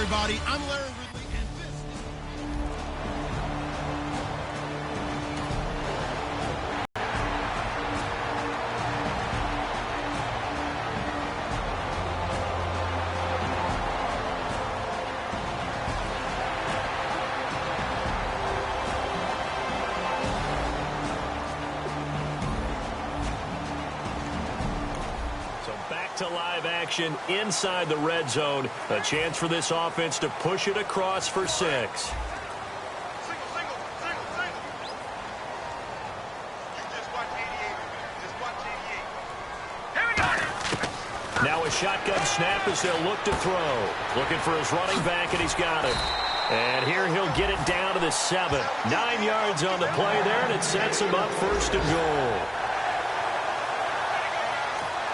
everybody. I'm Larry Ridley, and this is... Back to live action inside the red zone. A chance for this offense to push it across for 6. Now a shotgun snap as they'll look to throw. Looking for his running back, and he's got it. And here he'll get it down to the 7. 9 yards on the play there, and it sets him up 1st and goal.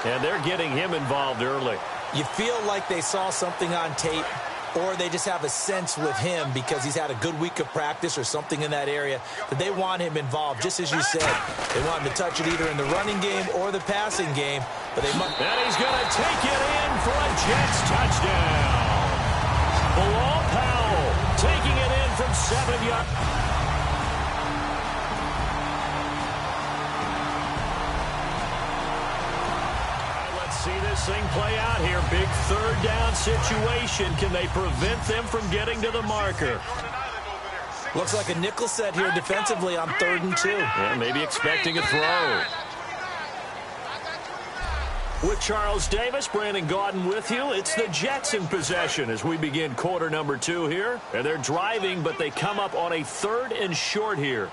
And they're getting him involved early. You feel like they saw something on tape, or they just have a sense with him because he's had a good week of practice or something in that area that they want him involved, just as you said. They want him to touch it either in the running game or the passing game. But they must. And he's going to take it in for a Jets touchdown. Bilal Powell taking it in from 7 yards. See this thing play out here. Big 3rd down situation. Can they prevent them from getting to the marker? Looks like a nickel set here defensively on 3rd and 2. Yeah, maybe expecting a throw. With Charles Davis, Brandon Gaudin with you. It's the Jets in possession as we begin quarter number 2 here. And they're driving, but they come up on a 3rd and short here.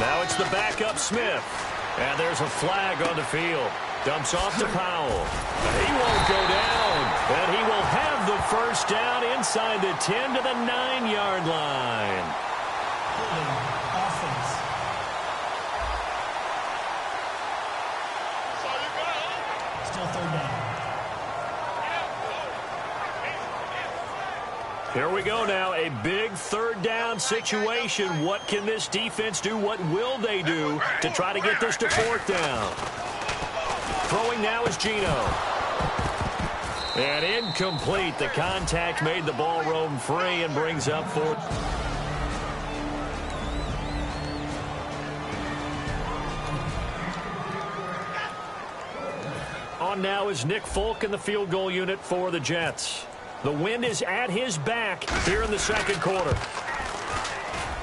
Now it's the backup Smith. And there's a flag on the field. Dumps off to Powell. He won't go down. And he will have the 1st down inside the 10 to the 9-yard line. Offense. Still 3rd down. Here we go now, a big 3rd down situation. What can this defense do? What will they do to try to get this to 4th down? Throwing now is Geno. And incomplete. The contact made the ball roam free and brings up 4th. On now is Nick Folk in the field goal unit for the Jets. The wind is at his back here in the 2nd quarter.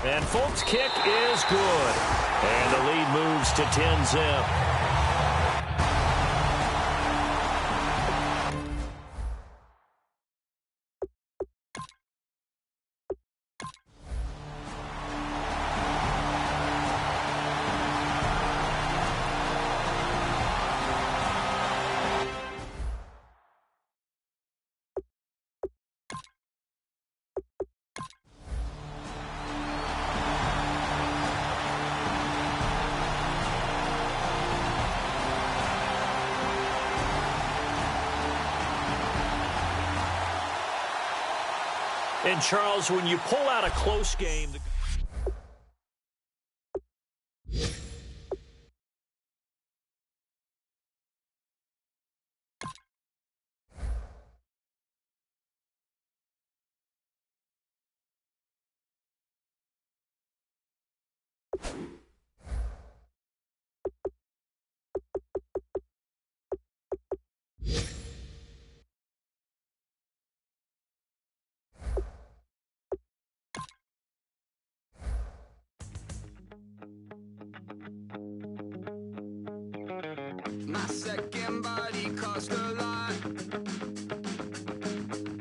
And Folk's kick is good. And the lead moves to 10-zip. And, Charles, when you pull out a close game... My second body cost a lot.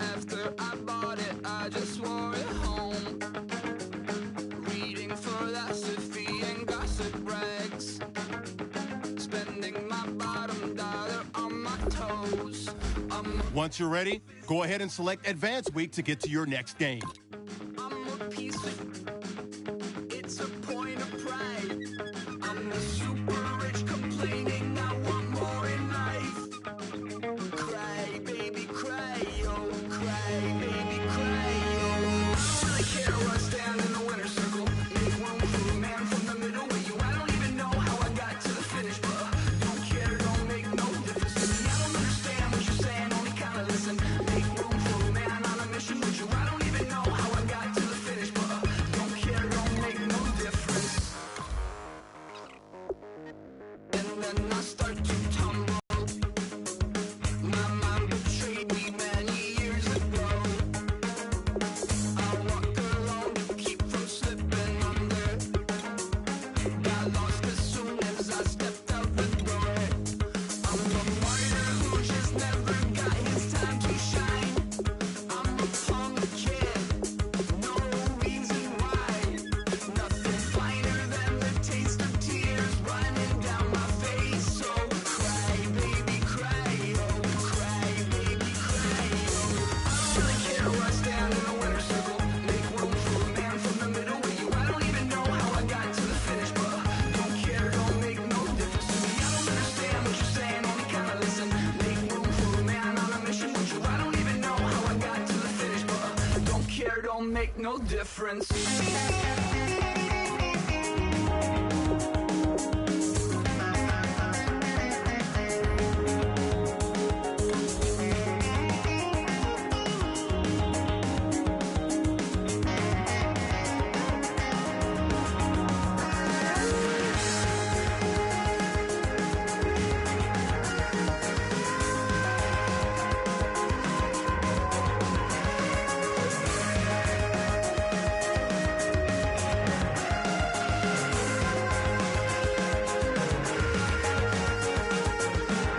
After I bought it, I just wore it home. Reading philosophy and gossip rags. Spending my bottom dollar on my toes. Once you're ready, go ahead and select Advance Week to get to your next game. I'm a piece of... It's a point of pride. I'm the super rich complaining I want more in life. Cry, baby, cry, oh, cry, baby, cry, oh. Like Kara, stand in the winner's circle. Make room for a man from the middle with you. I don't even know how I got to the finish, but don't care, don't make no difference to me. I don't understand what you're saying, only kinda listen. Make room for a man on a mission with you. I don't even know how I got to the finish, but don't care, don't make no difference. And then I start to tumble. My mind betrayed me many years ago. I walk alone to keep from slipping under. Got lost as soon as I stepped out the door. I'm a martyr who just never got his time to shine. I'm a punk kid, no reason why. Nothing finer than the taste of tears running down my face. So cry, baby, cry, oh, cry, baby, cry, oh. I don't really care where I stand in the winner's circle. Make room for a man from the middle with you. I don't even know how I got to the finish, but don't care, don't make no difference to me. I don't understand what you're saying, only kinda listen. Make room for a man on a mission with you. I don't even know how I got to the finish, but don't care, don't make no difference.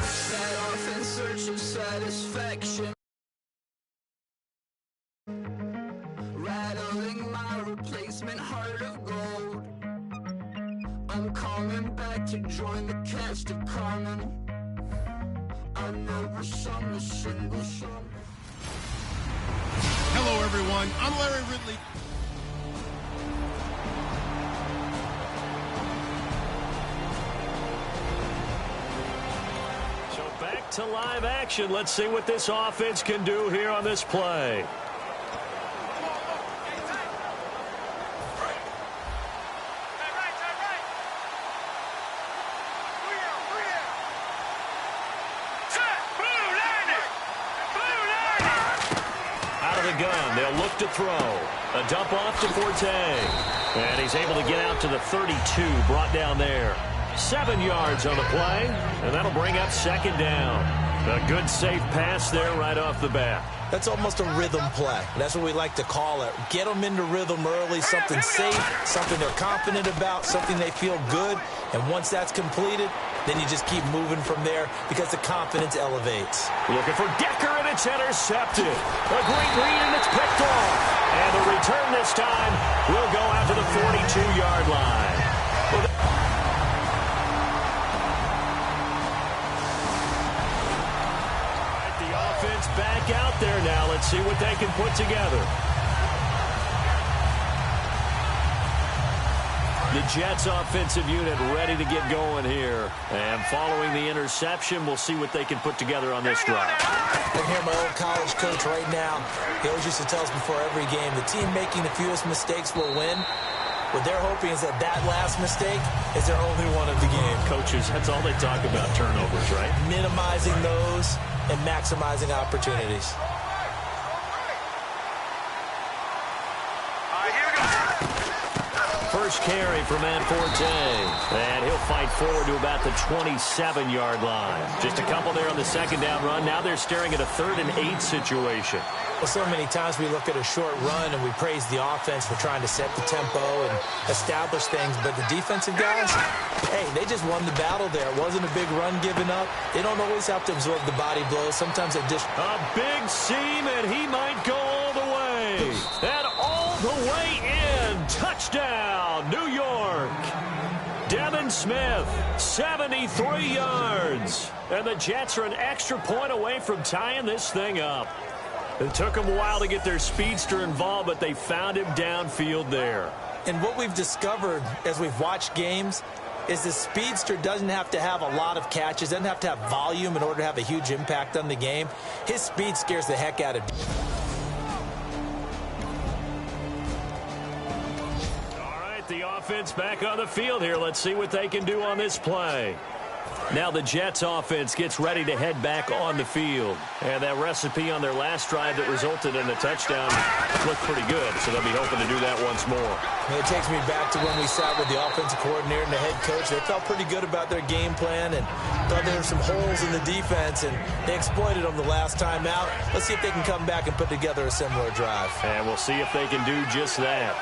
Set off in search of satisfaction, rattling my replacement heart of gold. I'm coming back to join the cast of Carmen. I never sung a single song. Hello, everyone. I'm Larry Ridley. So back to live action. Let's see what this offense can do here on this play. Out of the gun, they'll look to throw. A dump off to Forte. And he's able to get out to the 32, brought down there. 7 yards on the play, and that'll bring up second down. A good, safe pass there right off the bat. That's almost a rhythm play. That's what we like to call it. Get them into rhythm early, something safe, something they're confident about, something they feel good. And once that's completed, then you just keep moving from there because the confidence elevates. Looking for Decker, and it's intercepted. A great read, and it's picked off. And the return this time will go out to the 42-yard line. The offense back out there now. Let's see what they can put together. The Jets offensive unit ready to get going here. And following the interception, we'll see what they can put together on this drive. I can hear my old college coach right now. He always used to tell us before every game, the team making the fewest mistakes will win. What they're hoping is that that last mistake is their only one of the game. Coaches, that's all they talk about, turnovers, right? Minimizing those and maximizing opportunities. First carry for Matt Forte. And he'll fight forward to about the 27-yard line. Just a couple there on the second down run. Now they're staring at a 3rd and 8 situation. Well, so many times we look at a short run and we praise the offense for trying to set the tempo and establish things. But the defensive guys, hey, they just won the battle there. It wasn't a big run given up. They don't always have to absorb the body blows. Sometimes they just... A big seam, and he might go all the way. And all the way in. Touchdown, New York. Devin Smith, 73 yards. And the Jets are an extra point away from tying this thing up. It took them a while to get their speedster involved, but they found him downfield there. And what we've discovered as we've watched games is the speedster doesn't have to have a lot of catches, doesn't have to have volume in order to have a huge impact on the game. His speed scares the heck out of him. All right, the offense back on the field here. Let's see what they can do on this play. Now the Jets offense gets ready to head back on the field. And that recipe on their last drive that resulted in a touchdown looked pretty good, so they'll be hoping to do that once more. It takes me back to when we sat with the offensive coordinator and the head coach. They felt pretty good about their game plan and thought there were some holes in the defense, and they exploited them the last time out. Let's see if they can come back and put together a similar drive. And we'll see if they can do just that.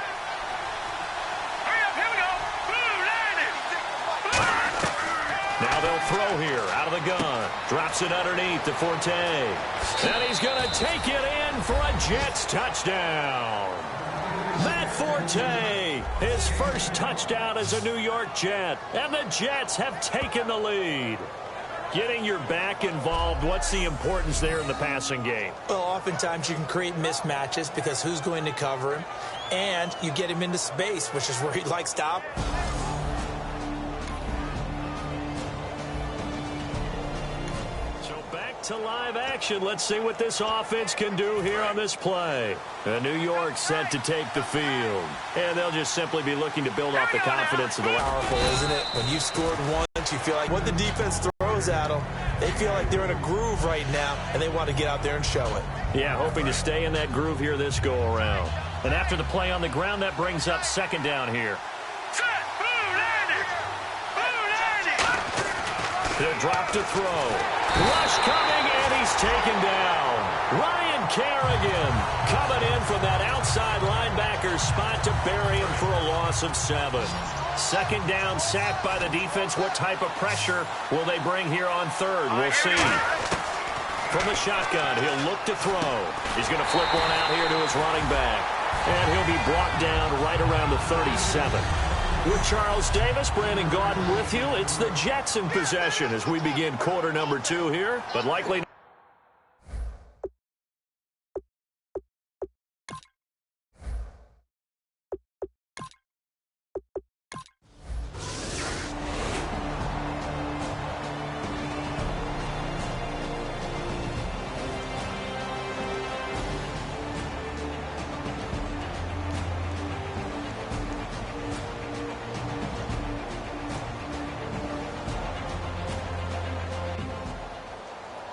Now they'll throw here out of the gun. Drops it underneath to Forte. And he's going to take it in for a Jets touchdown. Matt Forte, his first touchdown as a New York Jet. And the Jets have taken the lead. Getting your back involved, what's the importance there in the passing game? Well, oftentimes you can create mismatches because who's going to cover him? And you get him into space, which is where he likes to operate. To live action. Let's see what this offense can do here on this play. New York set to take the field. And they'll just simply be looking to build off the confidence of the powerful, isn't it? When you've scored once, you feel like what the defense throws at them, they feel like they're in a groove right now, and they want to get out there and show it. Yeah, hoping to stay in that groove here this go-around. And after the play on the ground, that brings up second down here. He'll drop to throw. Rush coming, and he's taken down. Ryan Kerrigan coming in from that outside linebacker spot to bury him for a loss of 7. Second down, sacked by the defense. What type of pressure will they bring here on third? We'll see. From the shotgun, he'll look to throw. He's going to flip one out here to his running back. And he'll be brought down right around the 37. With Charles Davis, Brandon Gaudin with you. It's the Jets in possession as we begin quarter number 2 here, but likely.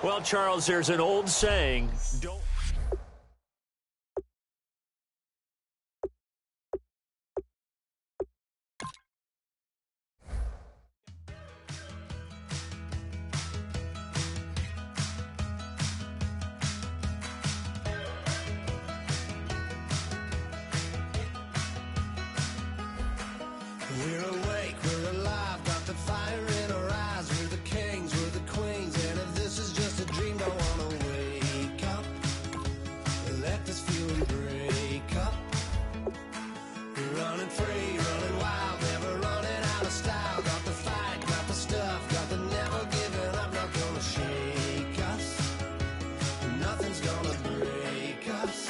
Well, Charles, there's an old saying, don't... We're awake, we're alive, got the fire in our eyes. We're the kings, we're the queens, and if this is just a dream, don't wanna wake up and let this feeling break up. We're running free, running wild, never running out of style. Got the fight, got the stuff, got the never giving up, not gonna shake us. Nothing's gonna break us.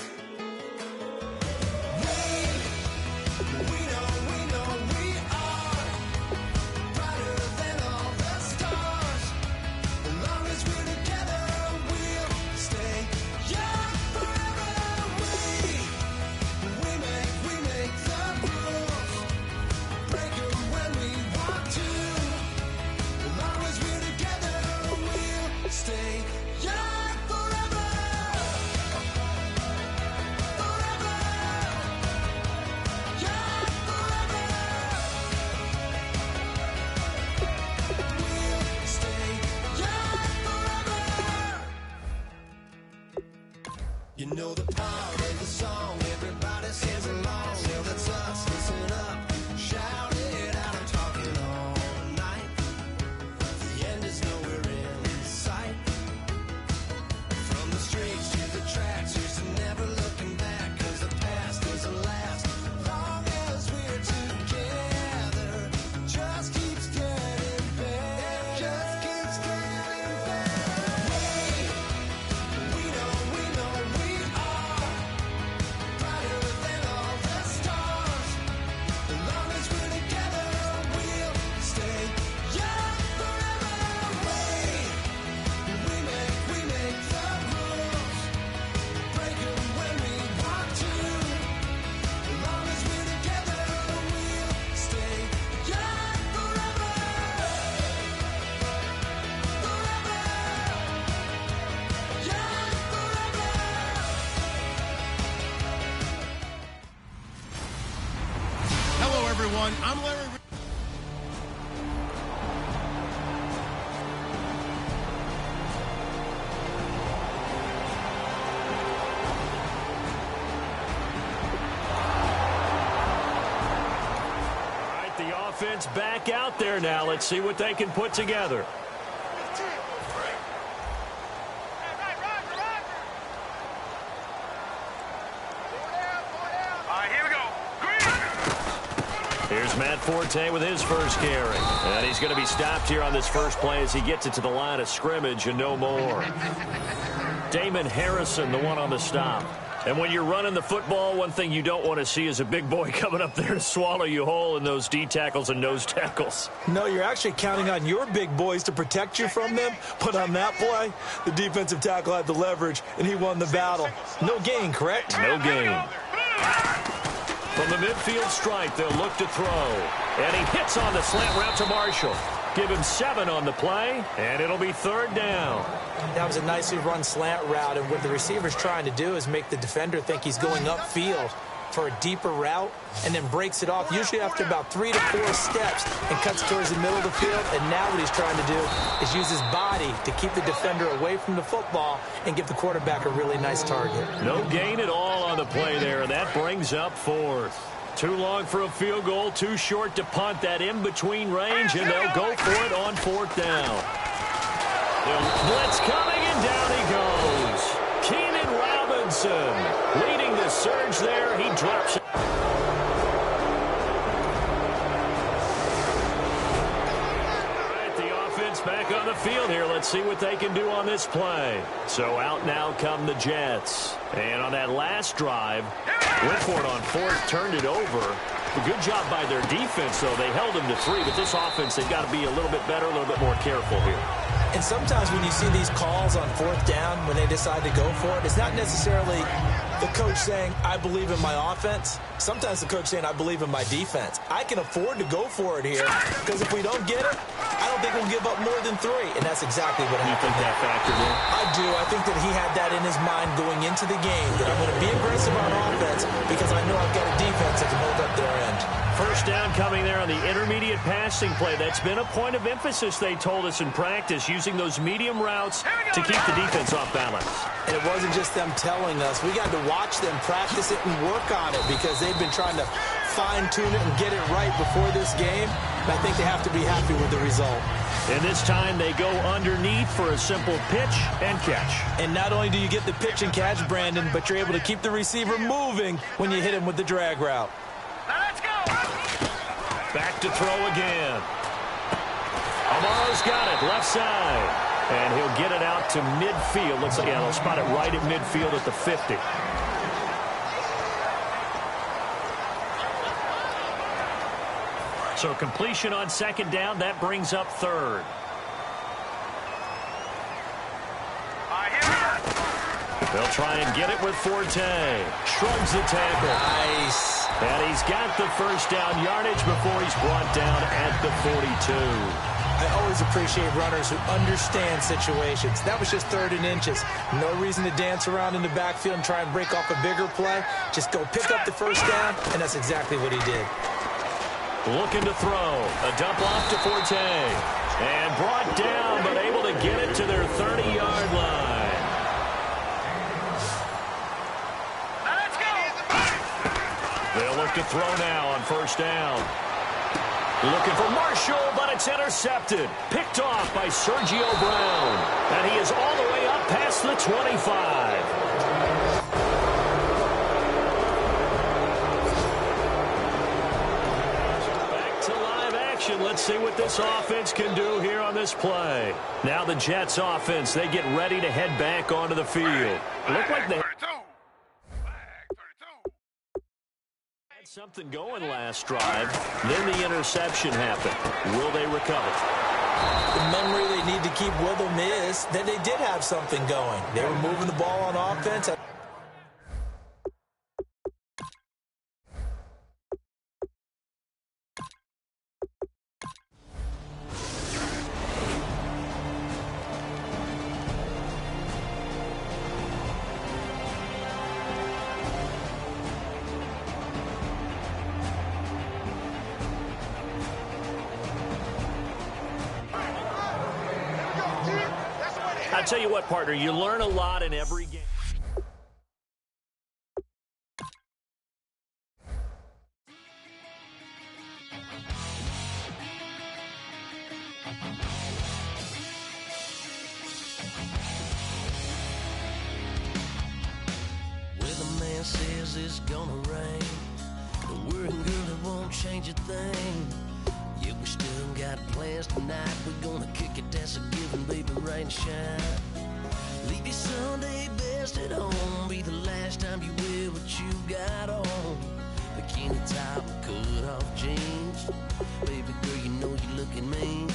You know the part of the song, everybody sings along. Well, that's us, listen up, shout it out, I'm talking all night. The end is nowhere in sight. From the streets to the tracks, here's to never looking back, 'cause the past doesn't last. Long as we're together, just keeps getting better. Just keeps getting better. We know we are brighter than all the stars. everyone. I'm Larry. The offense back out there now. Let's see what they can put together. Here's Matt Forte with his first carry. And he's going to be stopped here on this first play as he gets it to the line of scrimmage and no more. Damon Harrison, the one on the stop. And when you're running the football, one thing you don't want to see is a big boy coming up there to swallow you whole in those D tackles and nose tackles. No, you're actually counting on your big boys to protect you from them. But on that play, the defensive tackle had the leverage, and he won the battle. No gain, correct? No gain. From the midfield stripe, they'll look to throw. And he hits on the slant route to Marshall. Give him 7 on the play, and it'll be third down. That was a nicely run slant route, and what the receiver's trying to do is make the defender think he's going upfield for a deeper route and then breaks it off, usually after about 3 to 4 steps, and cuts towards the middle of the field. And now what he's trying to do is use his body to keep the defender away from the football and give the quarterback a really nice target. No gain at all on the play there, and that brings up fourth. Too long for a field goal, too short to punt that in-between range, and they'll go for it on fourth down. Blitz coming, and down he goes. Keenan Robinson leading the surge there. He drops it. All right, the offense back on the field here. Let's see what they can do on this play. So out now come the Jets. And on that last drive, went for it on fourth, turned it over. A good job by their defense, though. They held them to 3, but this offense, they've got to be a little bit better, a little bit more careful here. And sometimes when you see these calls on fourth down, when they decide to go for it, it's not necessarily the coach saying, I believe in my offense. Sometimes the coach saying, I believe in my defense. I can afford to go for it here, because if we don't get it, I don't think we'll give up more than 3. And that's exactly what happened. You think that factored in? I do. I think that he had that in his mind going into the game, that I'm going to be aggressive on offense because I know I've got a defense that can hold up their end. First down coming there on the intermediate passing play. That's been a point of emphasis, they told us in practice, using those medium routes to keep the defense off balance. And it wasn't just them telling us. We got to watch them practice it and work on it because they've been trying to fine-tune it and get it right before this game. And I think they have to be happy with the result. And this time they go underneath for a simple pitch and catch. And not only do you get the pitch and catch, Brandon, but you're able to keep the receiver moving when you hit him with the drag route. Back to throw again. Amaro's got it, left side. And he'll get it out to midfield. Looks like, yeah, they'll spot it right at midfield at the 50. So completion on second down, that brings up third. They'll try and get it with Forte. Shrugs the tackle. Nice. And he's got the first down yardage before he's brought down at the 42. I always appreciate runners who understand situations. That was just 3rd and inches. No reason to dance around in the backfield and try and break off a bigger play. Just go pick up the first down, and that's exactly what he did. Looking to throw. A dump off to Forte. And brought down, but able to get it to their 30-yard line. They'll look to throw now on first down. Looking for Marshall, but it's intercepted. Picked off by Sergio Brown. And he is all the way up past the 25. Back to live action. Let's see what this offense can do here on this play. Now the Jets offense, they get ready to head back onto the field. Look like they something going last drive. Then the interception happened. Will they recover? The memory they need to keep with them is that they did have something going. They were moving the ball on offense. I tell you what, partner, you learn a lot in every game. Man says it's gonna rain. The working girl, it won't change a thing. Yeah, we still got plans tonight. We're gonna kick it, that's a given, baby, rain and shine. Leave your Sunday best at home. Be the last time you wear what you got on. Bikini top and cut off jeans. Baby girl, you know you're looking mean.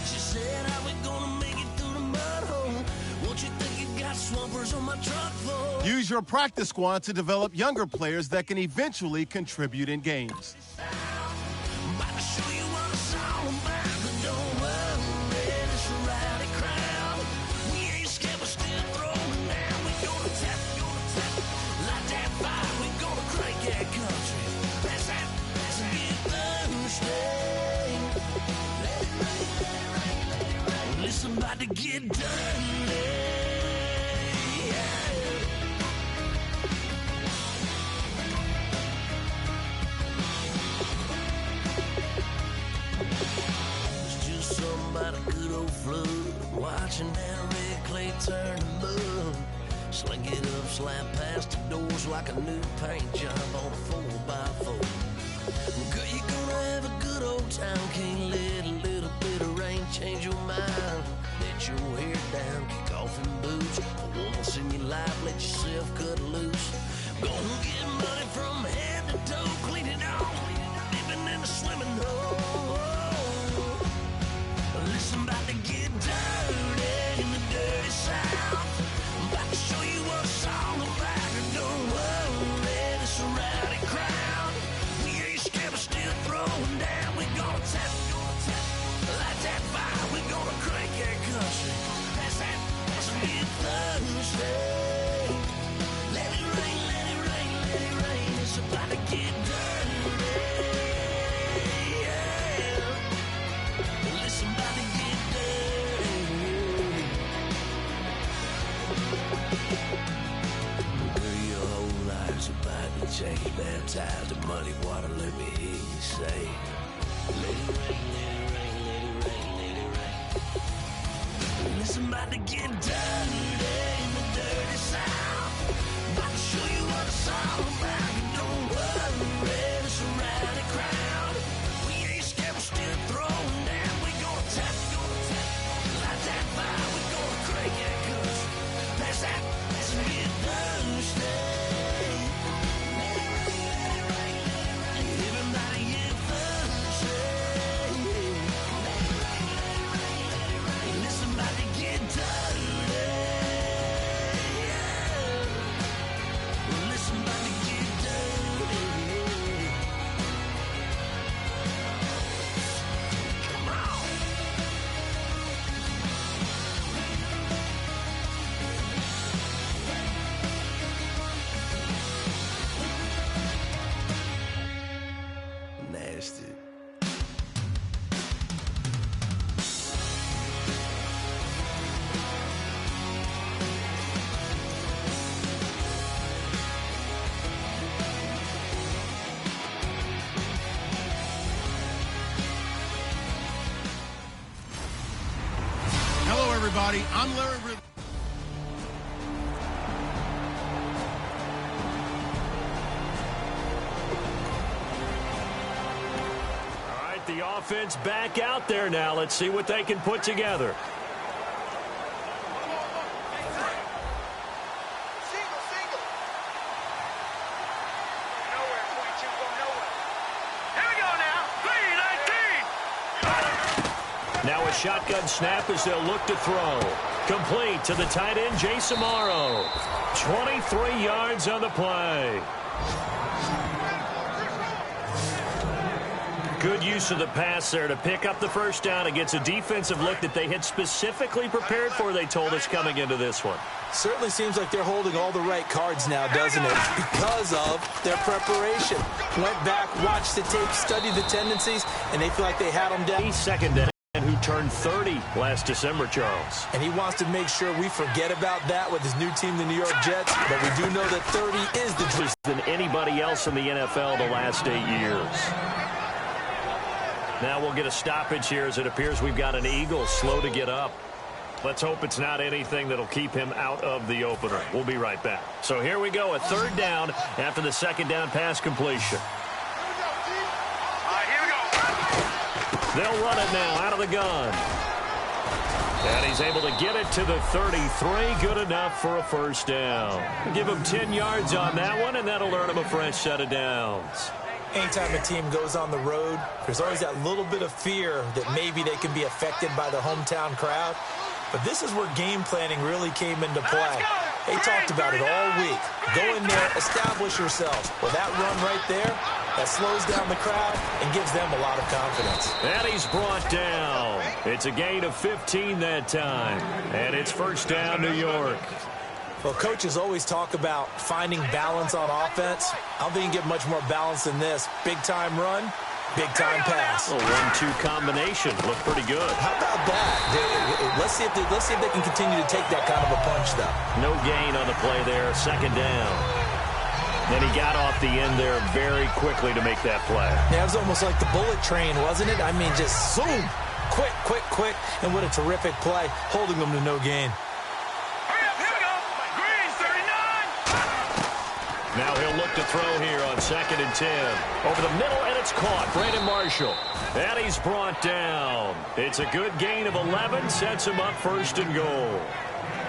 She said, how we gonna make it through the mud hole? Won't you think you got swampers on my truck floor? Use your practice squad to develop younger players that can eventually contribute in games. About to show you what it's all about, but don't worry, this rowdy crowd. We ain't scared, we're still throwing down. We gonna tap, light that fire. We gonna crank that country. That's a big Thursday. Let it rain. Listen, about to get dirty. About a good old flood, watching that red clay turn to mud. Sling it up, slap past the doors like a new paint job on a 4x4. Girl, you're gonna have a good old time. Can't let a little bit of rain change your mind. Let your hair down, kick off in boots. For once in your life, let yourself cut loose. Gonna get money from head to toe, clean it off, living in a swimming hole. Listen, about to get dirty in the dirty South. About to show you what it's all about. Don't worry, this a rowdy crowd. We ain't scared, we're still throwing down. We gonna tap, light that fire. We gonna crank that country. That's a big Thursday. Let it rain, let it rain, let it rain. It's about to get dirty. Listen, about to get dirty. Girl, your whole life's about to change. Baptized in muddy water, let me hear you say, let it rain, let it rain, let it rain, let it rain. Listen, about to get dirty in the dirty South. About to show you what it's all about. Don't worry, it's a rowdy crowd. We ain't scared, we're still throwing down. We gonna tap, light that fire. We gonna crank that country. That's a big Thursday. Everybody get Thursday. Listen, about to get dirty. Listen, about to get dirty. Come on. Nasty. Hello, everybody. I'm Larry Ridley. All right, the offense back out there now. Let's see what they can put together. Now a shotgun snap as they'll look to throw. Complete to the tight end, Jason Morrow. 23 yards on the play. Good use of the pass there to pick up the first down against a defensive look that they had specifically prepared for, they told us, coming into this one. Certainly seems like they're holding all the right cards now, doesn't it? Because of their preparation. Went back, watched the tape, studied the tendencies, and they feel like they had them down. Second down, who turned 30 last December, Charles. And he wants to make sure we forget about that with his new team, the New York Jets. But we do know that 30 is the truth. Than anybody else in the NFL the last 8 years. Now we'll get a stoppage here as it appears we've got an Eagle slow to get up. Let's hope it's not anything that'll keep him out of the opener. We'll be right back. So here we go, a third down after the second down pass completion. They'll run it now out of the gun. And he's able to get it to the 33. Good enough for a first down. Give him 10 yards on that one, and that'll earn him a fresh set of downs. Anytime a team goes on the road, there's always that little bit of fear that maybe they can be affected by the hometown crowd. But this is where game planning really came into play. They talked about it all week. Go in there, establish yourselves. Well, that run right there, that slows down the crowd and gives them a lot of confidence. And he's brought down. It's a gain of 15 that time. And it's first down, New York. Well, coaches always talk about finding balance on offense. I don't think you can get much more balance than this. Big-time run, big-time pass. A 1-2 combination. Looked pretty good. How about that? Let's see if they can continue to take that kind of a punch, though. No gain on the play there. Second down. Then he got off the end there very quickly to make that play. Yeah, it was almost like the bullet train, wasn't it? I mean, just zoom. Quick, quick, quick. And what a terrific play, holding them to no gain. Now he'll look to throw here on 2nd and 10. Over the middle, and it's caught. Brandon Marshall. And he's brought down. It's a good gain of 11. Sets him up first and goal.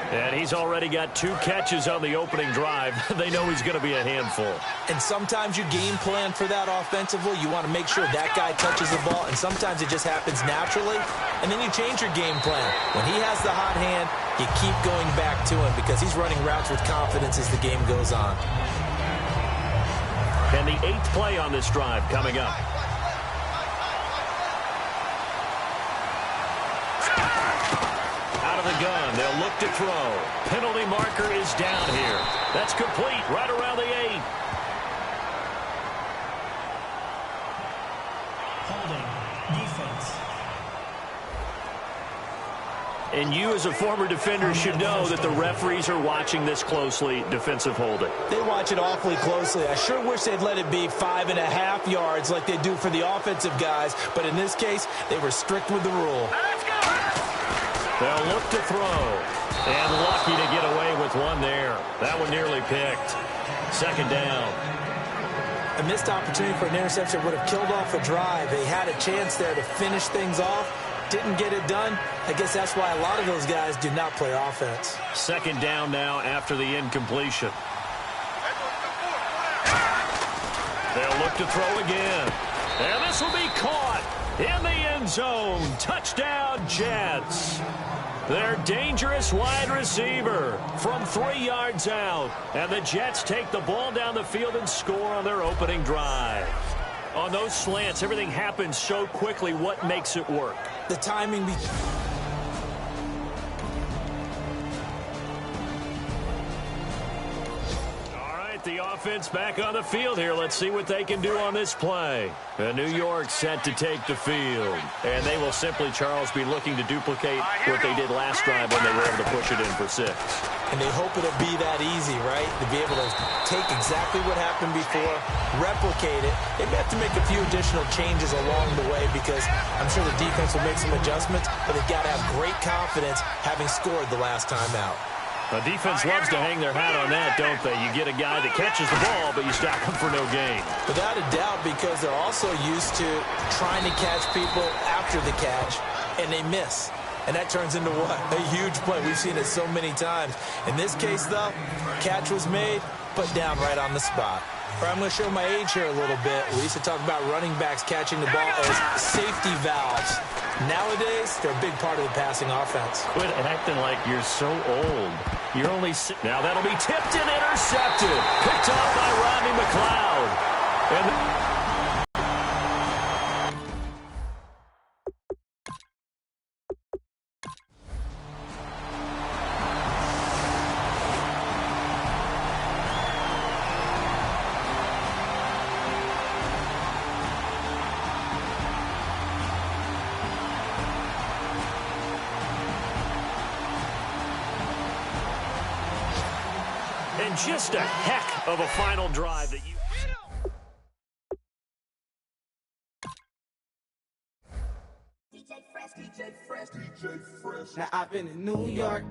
And he's already got 2 catches on the opening drive. They know he's going to be a handful. And sometimes you game plan for that offensively. You want to make sure that guy touches the ball. And sometimes it just happens naturally. And then you change your game plan. When he has the hot hand, you keep going back to him because he's running routes with confidence as the game goes on. And the 8th play on this drive coming up. Out of the gun, they'll look to throw. Penalty marker is down here. That's complete right around the 8. Holding. Defense. And you as a former defender should know that the referees are watching this closely, defensive holding. They watch it awfully closely. I sure wish they'd let it be 5.5 yards like they do for the offensive guys. But in this case, they were strict with the rule. They'll look to throw. And lucky to get away with one there. That one nearly picked. Second down. A missed opportunity for an interception would have killed off a drive. They had a chance there to finish things off. Didn't get it done. I guess that's why a lot of those guys do not play offense. Second down now after the incompletion. They'll look to throw again. And this will be caught in the end zone. Touchdown, Jets. Their dangerous wide receiver from 3 yards out. And the Jets take the ball down the field and score on their opening drive. On those slants, everything happens so quickly. What makes it work? The timing. The offense back on the field here. Let's see what they can do on this play. New York set to take the field. And they will simply, Charles, be looking to duplicate what they did last drive when they were able to push it in for 6. And they hope it'll be that easy, right? To be able to take exactly what happened before, replicate it. They may have to make a few additional changes along the way because I'm sure the defense will make some adjustments, but they've got to have great confidence having scored the last time out. The defense loves to hang their hat on that, don't they? You get a guy that catches the ball, but you stop him for no gain. Without a doubt, because they're also used to trying to catch people after the catch, and they miss. And that turns into what? A huge play. We've seen it so many times. In this case, though, catch was made, put down right on the spot. All right, I'm going to show my age here a little bit. We used to talk about running backs catching the ball as safety valves. Nowadays, they're a big part of the passing offense. Quit acting like you're so old. You're only now that'll be tipped and intercepted. Picked off by Rodney McLeod. And And just a heck of a final drive that you... Now I've been in New York,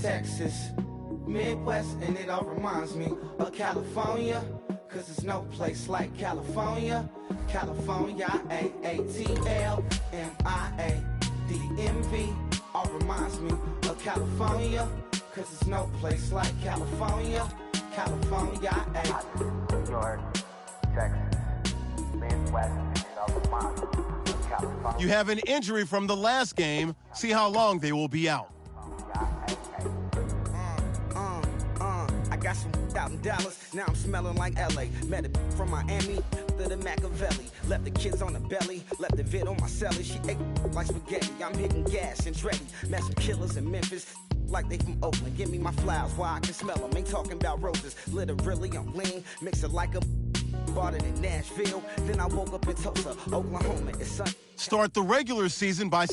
Texas, Midwest, and it all reminds me of California, cause there's no place like California. California, A-A-T-L-M-I-A-D-M-V, all reminds me of California, cause there's no place like California. California, New York, Texas, Midwest, and it all reminds me of California. You have an injury from the last game. See how long they will be out. I got some out in Dallas, now I'm smelling like LA. Met it from Miami to the Machiavelli. Left the kids on the belly, left the vid on my celly. She ate like spaghetti, I'm hitting gas and Dreddy. Met some killers in Memphis, like they from Oakland. Give me my flowers while I can smell them. Ain't talking about roses, literally I'm lean. Mix it like a bought it in Nashville. Then I woke up in Tulsa, Oklahoma. It's sun. Start the regular season by